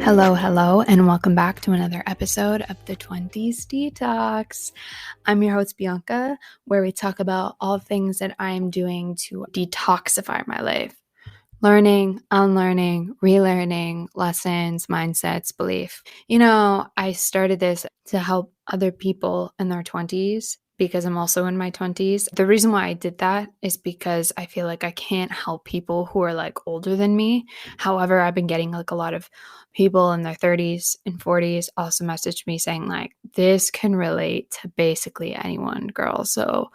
Hello, and welcome back to another episode of the Twenties Detox. I'm your host, Bianca, where we talk about all things that I am doing to detoxify my life. Learning, unlearning, relearning, lessons, mindsets, belief. I started this to help other people in their 20s because I'm also in my 20s. The reason why I did that is because I feel like I can't help people who are older than me. However, I've been getting a lot of people in their 30s and 40s also message me saying this can relate to basically anyone, girl. So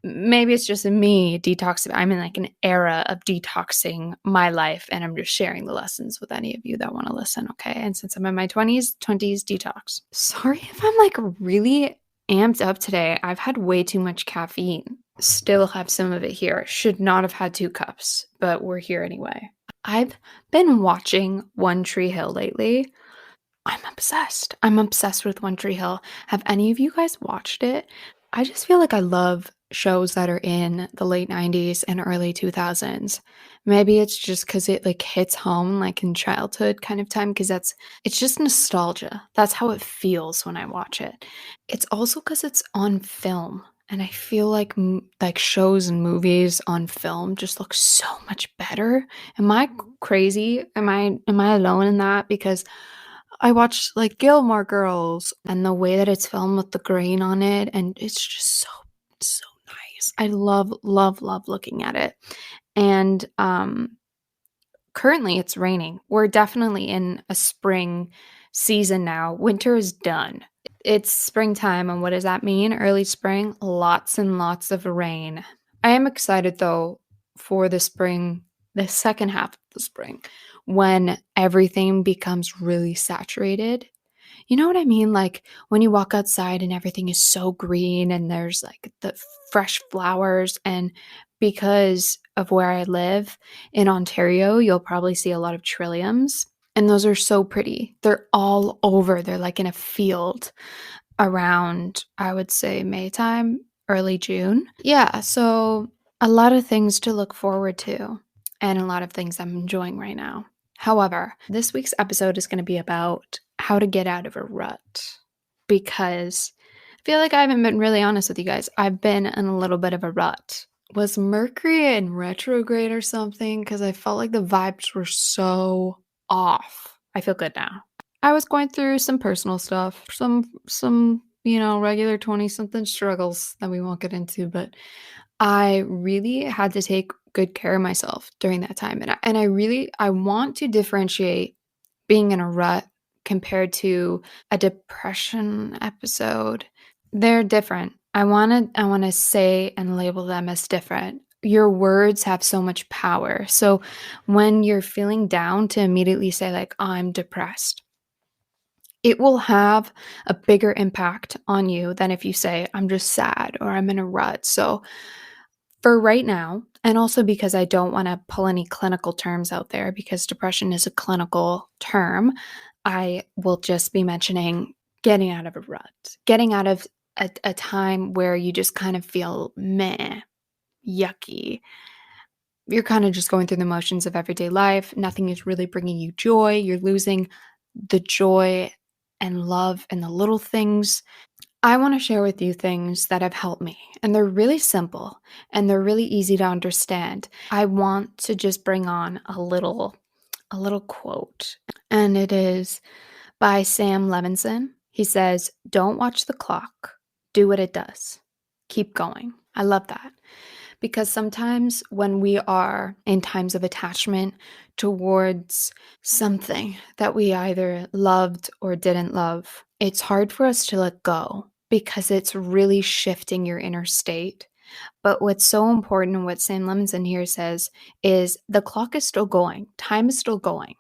maybe it's just me detoxing. I'm in an era of detoxing my life, and I'm just sharing the lessons with any of you that want to listen, okay? And since I'm in my 20s detox. Sorry if I'm really amped up today. I've had way too much caffeine. Still have some of it here. Should not have had 2 cups, but we're here anyway. I've been watching One Tree Hill lately. I'm obsessed. I'm obsessed with One Tree Hill. Have any of you guys watched it? I just feel like I love shows that are in the late 90s and early 2000s. Maybe it's just because it hits home in childhood kind of time because it's just nostalgia. That's how it feels when I watch it. It's also because it's on film. And I feel like shows and movies on film just look so much better. Am I crazy? Am I alone in that? Because I watched Gilmore Girls and the way that it's filmed with the grain on it, and it's just so nice. I love looking at it. And currently it's raining. We're definitely in a spring season now. Winter is done. It's springtime, and what does that mean? Early spring, lots and lots of rain. I am excited though for the spring, the second half of the spring, when everything becomes really saturated. You know what I mean? When you walk outside and everything is so green and there's the fresh flowers. And because of where I live in Ontario, you'll probably see a lot of trilliums. And those are so pretty. They're all over. They're in a field around, I would say, May time, early June. Yeah, so a lot of things to look forward to and a lot of things I'm enjoying right now. However, this week's episode is going to be about how to get out of a rut because I feel like I haven't been really honest with you guys. I've been in a little bit of a rut. Was Mercury in retrograde or something? Because I felt like the vibes were so off. I feel good now. I was going through some personal stuff, some regular 20-something struggles that we won't get into, but I really had to take good care of myself during that time. And I want to differentiate being in a rut compared to a depression episode. They're different. I want to say and label them as different. Your words have so much power. So when you're feeling down, to immediately say I'm depressed, it will have a bigger impact on you than if you say I'm just sad or I'm in a rut. So for right now, and also because I don't want to pull any clinical terms out there because depression is a clinical term, I will just be mentioning getting out of a rut, getting out of a time where you just kind of feel meh, yucky. You're kind of just going through the motions of everyday life. Nothing is really bringing you joy. You're losing the joy and love and the little things. I want to share with you things that have helped me, and they're really simple and they're really easy to understand. I want to just bring on a little quote, and it is by Sam Levinson. He says, "Don't watch the clock. Do what it does. Keep going." I love that. Because sometimes when we are in times of attachment towards something that we either loved or didn't love, it's hard for us to let go because it's really shifting your inner state. But what's so important and what Sam Levinson here says is the clock is still going, time is still going.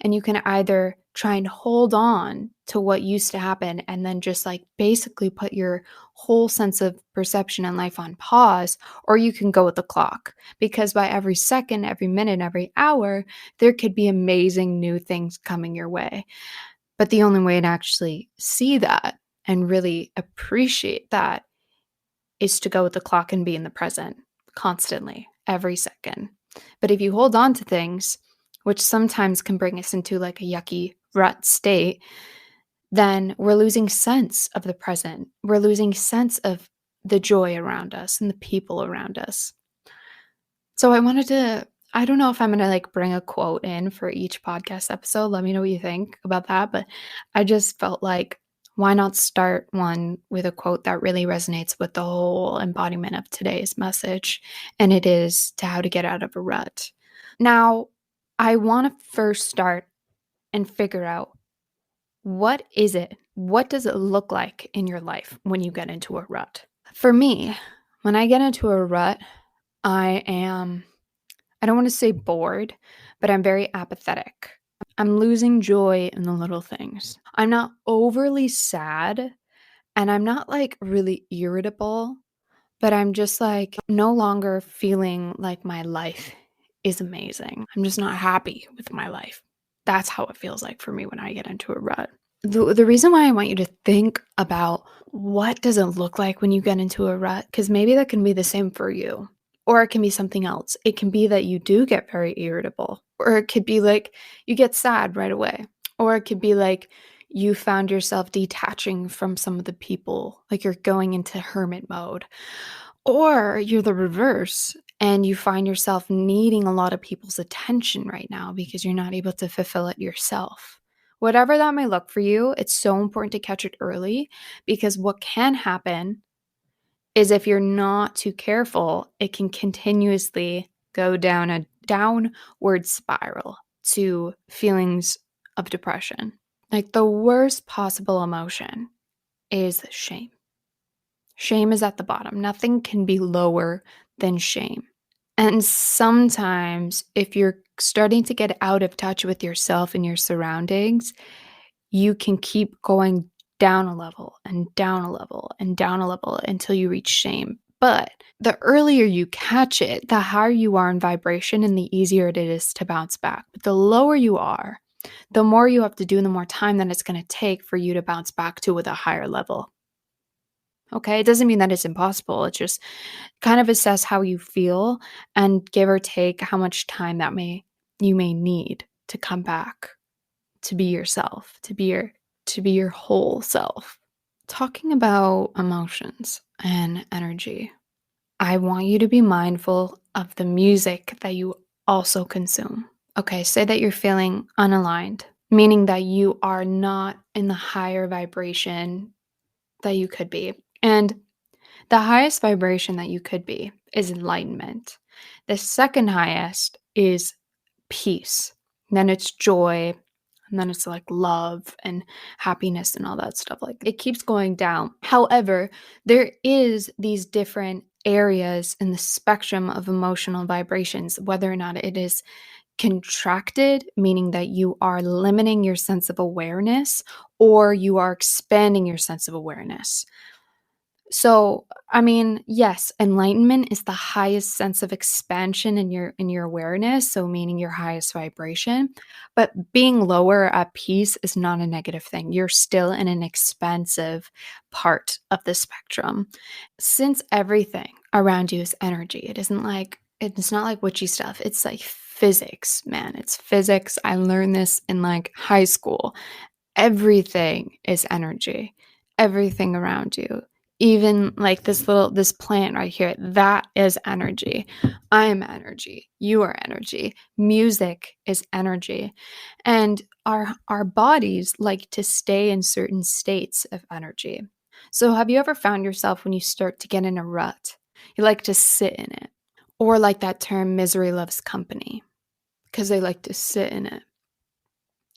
And you can either try and hold on to what used to happen and then just basically put your whole sense of perception and life on pause, or you can go with the clock, because by every second, every minute, every hour, there could be amazing new things coming your way. But the only way to actually see that and really appreciate that is to go with the clock and be in the present constantly, every second. But if you hold on to things, which sometimes can bring us into a yucky rut state, then we're losing sense of the present. We're losing sense of the joy around us and the people around us. So I don't know if I'm gonna like bring a quote in for each podcast episode. Let me know what you think about that. But I just felt like why not start one with a quote that really resonates with the whole embodiment of today's message? And it is to how to get out of a rut. Now, I want to first start and figure out what is it? What does it look like in your life when you get into a rut? For me, when I get into a rut, I don't want to say bored, but I'm very apathetic. I'm losing joy in the little things. I'm not overly sad and I'm not like really irritable, but I'm just like no longer feeling like my life is amazing. I'm just not happy with my life. That's how it feels like for me when I get into a rut. The reason why I want you to think about what does it look like when you get into a rut, because maybe that can be the same for you. Or it can be something else. It can be that you do get very irritable. Or it could be like you get sad right away. Or it could be like you found yourself detaching from some of the people, like you're going into hermit mode. Or you're the reverse and you find yourself needing a lot of people's attention right now because you're not able to fulfill it yourself. Whatever that may look for you, it's so important to catch it early because what can happen is if you're not too careful, it can continuously go down a downward spiral to feelings of depression. Like the worst possible emotion is shame. Shame is at the bottom. Nothing can be lower than shame. And sometimes, if you're starting to get out of touch with yourself and your surroundings, you can keep going down a level and down a level and down a level until you reach shame. But the earlier you catch it, the higher you are in vibration and the easier it is to bounce back. But the lower you are, the more you have to do and the more time that it's going to take for you to bounce back to with a higher level. Okay, it doesn't mean that it's impossible. It's just kind of assess how you feel and give or take how much time that you may need to come back to be yourself, to be your whole self. Talking about emotions and energy, I want you to be mindful of the music that you also consume. Okay, say that you're feeling unaligned, meaning that you are not in the higher vibration that you could be. And the highest vibration that you could be is enlightenment. The second highest is peace. Then it's joy. And then it's like love and happiness and all that stuff. Like it keeps going down. However, there is these different areas in the spectrum of emotional vibrations, whether or not it is contracted, meaning that you are limiting your sense of awareness, or you are expanding your sense of awareness. So, I mean, yes, enlightenment is the highest sense of expansion in your awareness, so meaning your highest vibration. But being lower at peace is not a negative thing. You're still in an expansive part of the spectrum. Since everything around you is energy, it's not like witchy stuff. It's like physics, man. It's physics. I learned this in like high school. Everything is energy. Everything around you. Even like this plant right here, that is energy. I am energy. You are energy. Music is energy. And our bodies like to stay in certain states of energy. So have you ever found yourself when you start to get in a rut, you like to sit in it? Or like that term misery loves company because they like to sit in it.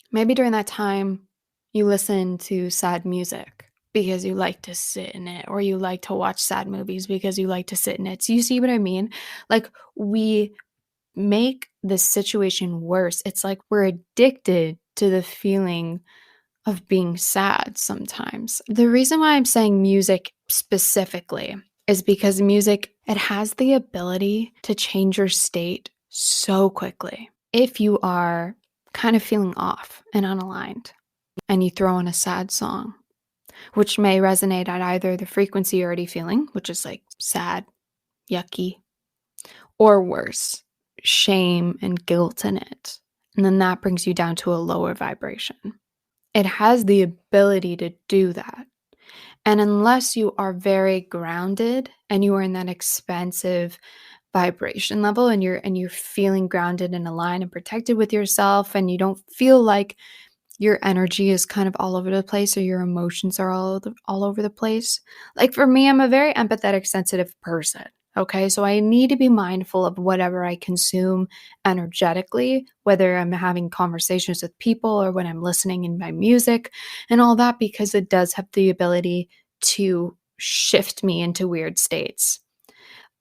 Maybe during that time you listen to sad music because you like to sit in it, or you like to watch sad movies because you like to sit in it. So you see what I mean? Like we make the situation worse. It's like we're addicted to the feeling of being sad sometimes. The reason why I'm saying music specifically is because music, it has the ability to change your state so quickly. If you are kind of feeling off and unaligned and you throw in a sad song, which may resonate at either the frequency you're already feeling, which is like sad, yucky, or worse, shame and guilt in it. And then that brings you down to a lower vibration. It has the ability to do that. And unless you are very grounded and you are in that expansive vibration level and you're feeling grounded and aligned and protected with yourself and you don't feel like your energy is kind of all over the place or your emotions are all over the place. Like for me, I'm a very empathetic, sensitive person. Okay. So I need to be mindful of whatever I consume energetically, whether I'm having conversations with people or when I'm listening in my music and all that, because it does have the ability to shift me into weird states.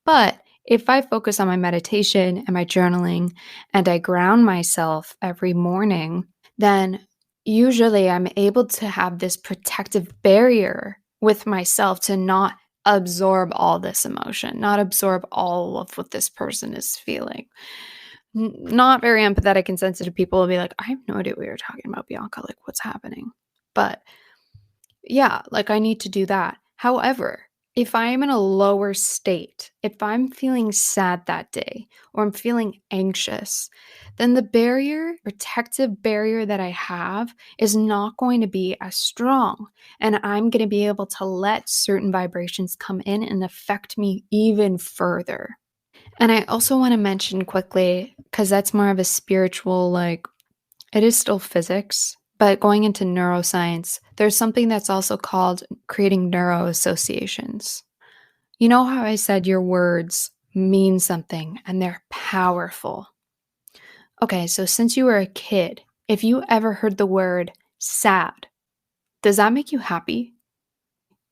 But if I focus on my meditation and my journaling and I ground myself every morning, then usually I'm able to have this protective barrier with myself to not absorb all this emotion, not absorb all of what this person is feeling. Not very empathetic and sensitive people will be like, I have no idea what you're talking about, Bianca. Like, what's happening? But yeah, like I need to do that. However, if I am in a lower state, if I'm feeling sad that day or I'm feeling anxious, then the protective barrier that I have is not going to be as strong. And I'm going to be able to let certain vibrations come in and affect me even further. And I also want to mention quickly, because that's more of a spiritual, like, it is still physics, but going into neuroscience, there's something that's also called creating neuro-associations. You know how I said your words mean something and they're powerful? Okay, so since you were a kid, if you ever heard the word sad, does that make you happy?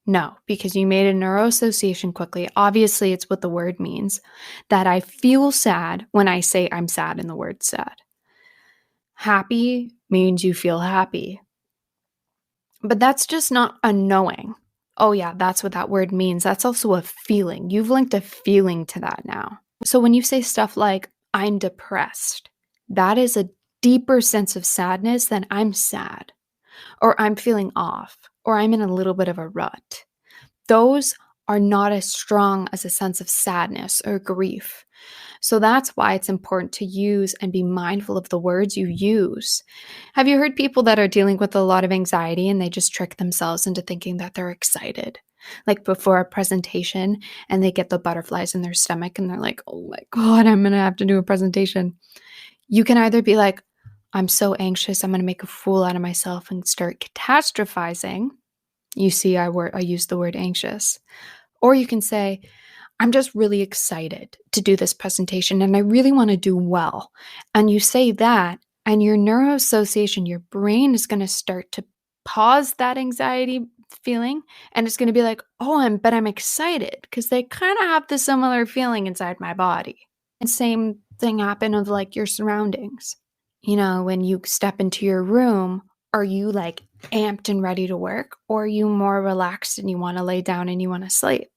No, because you made a neuro-association quickly. Obviously, it's what the word means, that I feel sad when I say I'm sad in the word sad. Happy means you feel happy. But that's just not a knowing. Oh, yeah, that's what that word means. That's also a feeling. You've linked a feeling to that now. So when you say stuff like, I'm depressed, that is a deeper sense of sadness than I'm sad, or I'm feeling off, or I'm in a little bit of a rut. Those are not as strong as a sense of sadness or grief. So that's why it's important to use and be mindful of the words you use. Have you heard people that are dealing with a lot of anxiety and they just trick themselves into thinking that they're excited? Like before a presentation and they get the butterflies in their stomach and they're like, oh my God, I'm going to have to do a presentation. You can either be like, I'm so anxious, I'm going to make a fool out of myself and start catastrophizing. You see, I use the word anxious. Or you can say, I'm just really excited to do this presentation and I really want to do well. And you say that, and your neuroassociation, your brain is going to start to pause that anxiety feeling and it's going to be like, oh, I'm excited because they kind of have the similar feeling inside my body. And same thing happened of like your surroundings. You know, when you step into your room, are you like amped and ready to work, or are you more relaxed and you want to lay down and you want to sleep?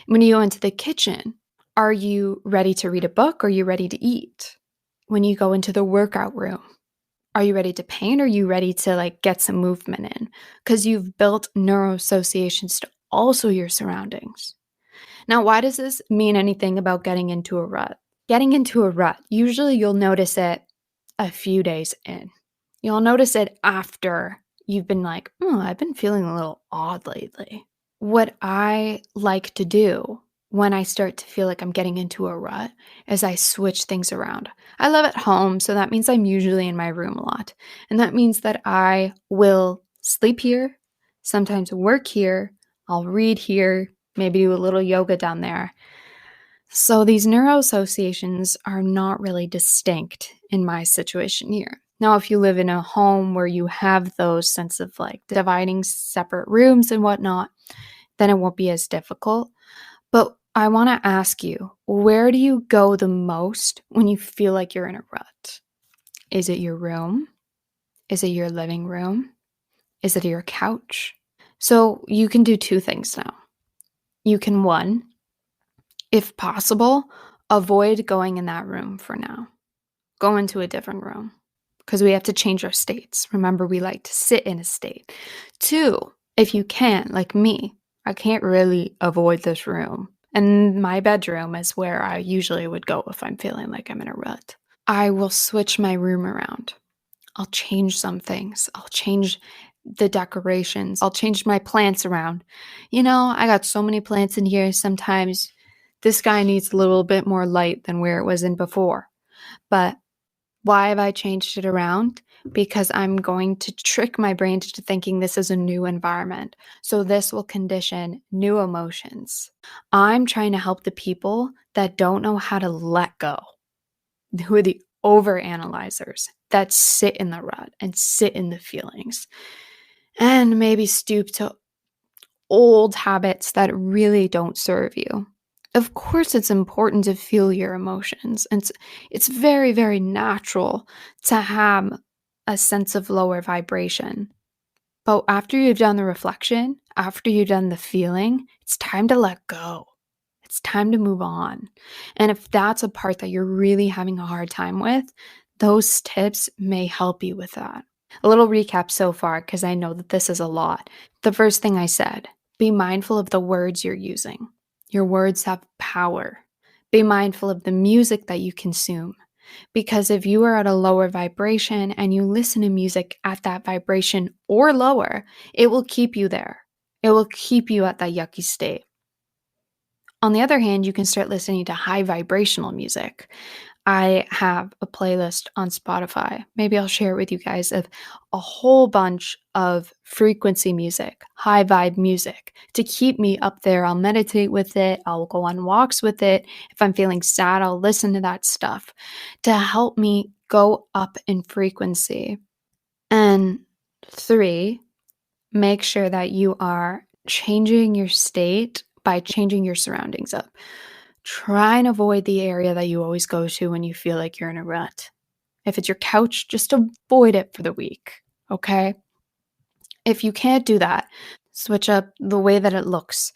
When you go into the kitchen, are you ready to read a book or are you ready to eat? When you go into the workout room, are you ready to paint or are you ready to like get some movement in? Because you've built neuro associations to also your surroundings. Now, why does this mean anything about getting into a rut? Getting into a rut, usually you'll notice it a few days in. You'll notice it after you've been like, oh, I've been feeling a little odd lately. What I like to do when I start to feel like I'm getting into a rut is I switch things around. I live at home, so that means I'm usually in my room a lot. And that means that I will sleep here, sometimes work here, I'll read here, maybe do a little yoga down there. So these neuro associations are not really distinct in my situation here. Now, if you live in a home where you have those sense of like dividing separate rooms and whatnot, then it won't be as difficult. But I want to ask you, where do you go the most when you feel like you're in a rut? Is it your room? Is it your living room? Is it your couch? So you can do two things now. You can, one, if possible, avoid going in that room for now. Go into a different room because we have to change our states. Remember, we like to sit in a state. Two, if you can, like me, I can't really avoid this room. And my bedroom is where I usually would go if I'm feeling like I'm in a rut. I will switch my room around. I'll change some things. I'll change the decorations. I'll change my plants around. I got so many plants in here. Sometimes this guy needs a little bit more light than where it was in before. But why have I changed it around? Because I'm going to trick my brain into thinking this is a new environment. So this will condition new emotions. I'm trying to help the people that don't know how to let go, who are the overanalyzers that sit in the rut and sit in the feelings and maybe stoop to old habits that really don't serve you. Of course, it's important to feel your emotions. And it's very, very natural to have a sense of lower vibration. But after you've done the reflection, after you've done the feeling, it's time to let go. It's time to move on. And if that's a part that you're really having a hard time with, those tips may help you with that. A little recap so far, because I know that this is a lot. The first thing I said, be mindful of the words you're using. Your words have power. Be mindful of the music that you consume. Because if you are at a lower vibration and you listen to music at that vibration or lower, it will keep you there. It will keep you at that yucky state. On the other hand, you can start listening to high vibrational music. I have a playlist on Spotify. Maybe I'll share it with you guys of a whole bunch of frequency music, high vibe music to keep me up there. I'll meditate with it. I'll go on walks with it. If I'm feeling sad, I'll listen to that stuff to help me go up in frequency. And 3, make sure that you are changing your state by changing your surroundings up. Try and avoid the area that you always go to when you feel like you're in a rut. If it's your couch, just avoid it for the week, okay? If you can't do that, switch up the way that it looks.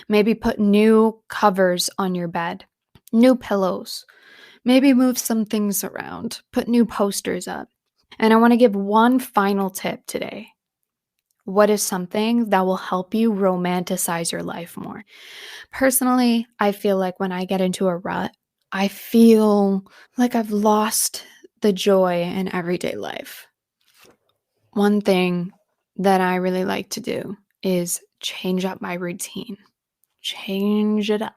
Maybe put new covers on your bed, new pillows. Maybe move some things around, put new posters up. And I want to give one final tip today. What is something that will help you romanticize your life more? Personally, I feel like when I get into a rut, I feel like I've lost the joy in everyday life. One thing that I really like to do is change up my routine. Change it up.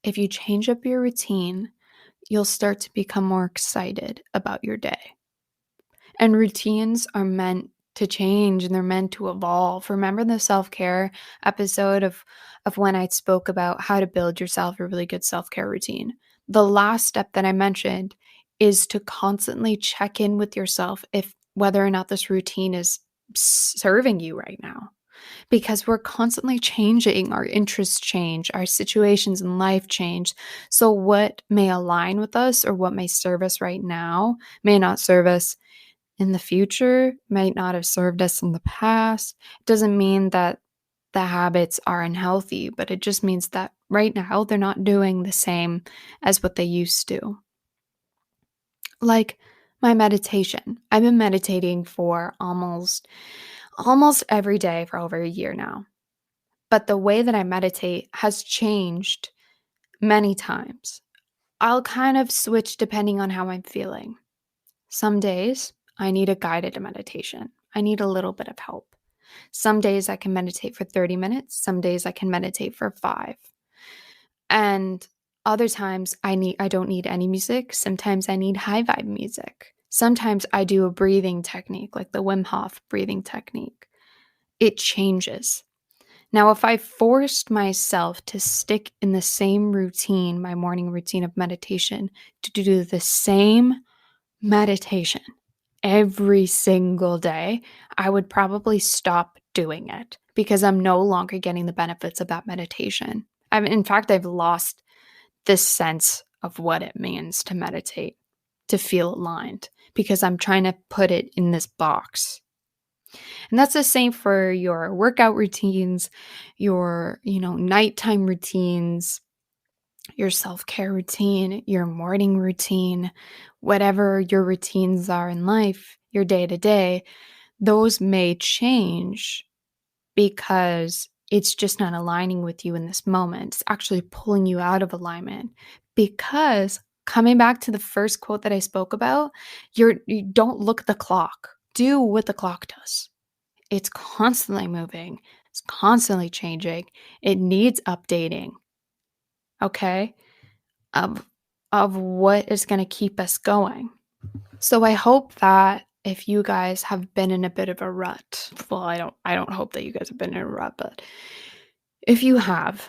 If you change up your routine, you'll start to become more excited about your day. And routines are meant to change and they're meant to evolve. Remember the self-care episode of when I spoke about how to build yourself a really good self-care routine? The last step that I mentioned is to constantly check in with yourself if whether or not this routine is serving you right now. Because we're constantly changing, our interests change, our situations in life change. So what may align with us or what may serve us right now may not serve us in the future, might not have served us in the past. It doesn't mean that the habits are unhealthy, but it just means that right now they're not doing the same as what they used to. Like my meditation. I've been meditating for almost every day for over a year now. But the way that I meditate has changed many times. I'll kind of switch depending on how I'm feeling. Some days I need a guided meditation. I need a little bit of help. Some days I can meditate for 30 minutes. Some days I can meditate for 5. And other times I don't need any music. Sometimes I need high vibe music. Sometimes I do a breathing technique like the Wim Hof breathing technique. It changes. Now, if I forced myself to stick in the same routine, my morning routine of meditation, to do the same meditation every single day, I would probably stop doing it because I'm no longer getting the benefits of that meditation. In fact, I've lost this sense of what it means to meditate, to feel aligned, because I'm trying to put it in this box. And that's the same for your workout routines, your, nighttime routines, your self-care routine, your morning routine, whatever your routines are in life, your day-to-day, those may change because it's just not aligning with you in this moment. It's actually pulling you out of alignment because Coming back to the first quote that I spoke about, you don't look at the clock. Do what the clock does. It's constantly moving. It's constantly changing. It needs updating. Okay? Of what is going to keep us going. So I hope that if you guys have been in a bit of a rut, well, I don't hope that you guys have been in a rut, but if you have,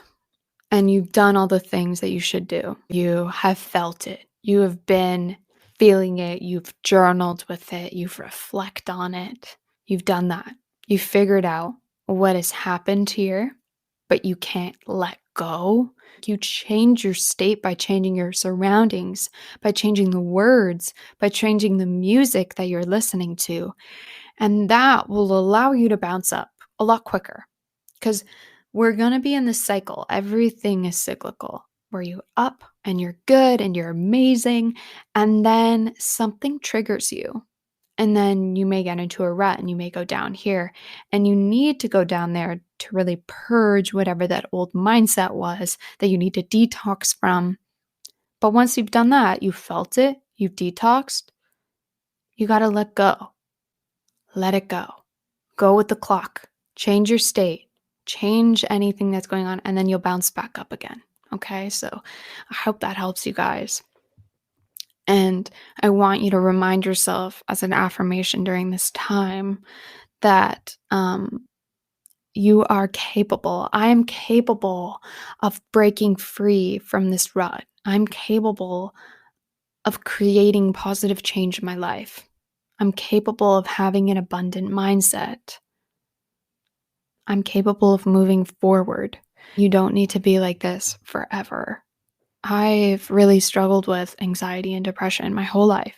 and you've done all the things that you should do, you have felt it, you have been feeling it, you've journaled with it, you've reflected on it, you've done that. You've figured out what has happened here, but you can't let go. You change your state by changing your surroundings, by changing the words, by changing the music that you're listening to. And that will allow you to bounce up a lot quicker, because we're going to be in this cycle. Everything is cyclical, where you're up and you're good and you're amazing, and then something triggers you. And then you may get into a rut and you may go down here, and you need to go down there to really purge whatever that old mindset was that you need to detox from. But once you've done that, you've felt it, you've detoxed, you got to let go. Let it go. Go with the clock. Change your state. Change anything that's going on, and then you'll bounce back up again. Okay, so I hope that helps you guys. And I want you to remind yourself as an affirmation during this time that you are capable. I am capable of breaking free from this rut. I'm capable of creating positive change in my life. I'm capable of having an abundant mindset. I'm capable of moving forward. You don't need to be like this forever. I've really struggled with anxiety and depression my whole life.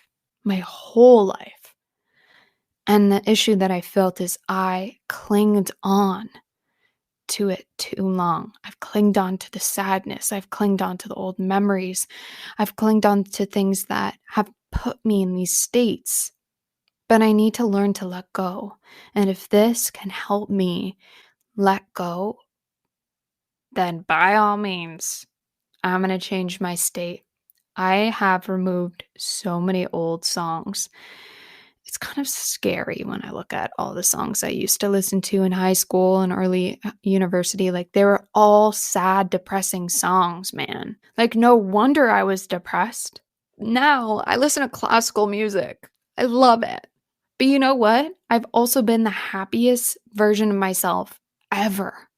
And the issue that I felt is I clinged on to it too long. I've clinged on to the sadness. I've clinged on to the old memories. I've clinged on to things that have put me in these states. But I need to learn to let go. And if this can help me let go, then by all means, I'm going to change my state. I have removed so many old songs. It's kind of scary when I look at all the songs I used to listen to in high school and early university. Like, they were all sad, depressing songs, man. Like, no wonder I was depressed. Now I listen to classical music. I love it. But you know what? I've also been the happiest version of myself ever.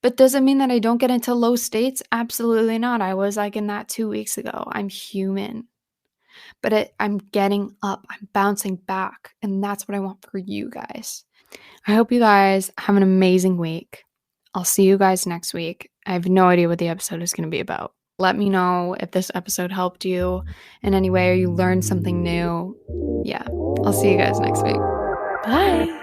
But does it mean that I don't get into low states? Absolutely not. I was like in that 2 weeks ago. I'm human. But I'm getting up. I'm bouncing back. And that's what I want for you guys. I hope you guys have an amazing week. I'll see you guys next week. I have no idea what the episode is going to be about. Let me know if this episode helped you in any way or you learned something new. Yeah, I'll see you guys next week. Bye.